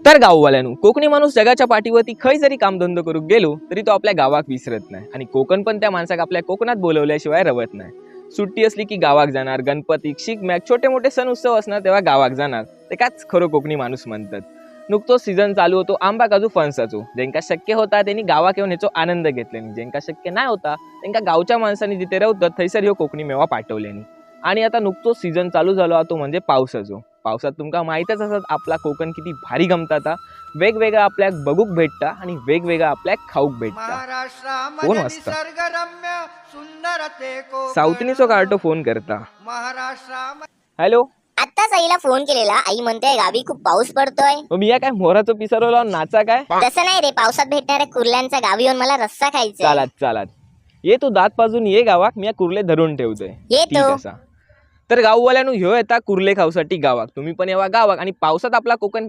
तर गाववाल्यानु कोकणी माणूस जगाच्या पाठीवरती खय जरी कामधंदो करू गेलो तरी तो आपल्या गावाक विसरत नाही आणि कोकण पण त्या माणसाक आपल्या कोकणात बोलवल्याशिवाय रवत नाही. सुट्टी असली की गावाक जाणार, गणपतीक, शिगम्याक, छोटे मोठे सण उत्सव असणार तेव्हा गावाक जाणार. ते काच खरो कोकणी माणूस म्हणतात. नुकतोच सीझन चालू होतो आंबा काजू फणसाचो. ज्यांका शक्य होता त्यांनी गावाक येऊन ह्याचो आनंद घेतल्यानी, ज्यांका शक्य नाही होता त्यांका गावच्या माणसांनी जिथे राहतात थैसर ह्यो कोकणी मेवा पाठवल्यानी. आणि आता नुकतोच सीझन चालू झालो तो म्हणजे पावसाचो. पावसात तुमका माहीतच असत आपला कोकण किती भारी गमता. वेगवेगळा आपल्याक बघूक भेटता आणि वेगवेगळा आपल्याक खाऊक भेटता. कोण वाजता साऊथनीचो कार्टो फोन करता. हॅलो, आत्ताच आईला फोन केलेला. आई म्हणते गावी खूप पाऊस पडतोय. मी काय मोराचो पिसारो लावून नाचा काय? तसं नाही रे, पावसात भेटणाऱ्या कुर्ल्यांचा गावी येऊन मला रस्सा खायचा. चालत ये तू दात पाजून ये गावाक, मी कुर्ले धरून ठेवतोय. येतो. तर गाववाल्यानु ह्यो येता कुर्ले खाऊसाठी गावाक. तुम्ही पण येवा गावाक आणि पावसात आपला कोकण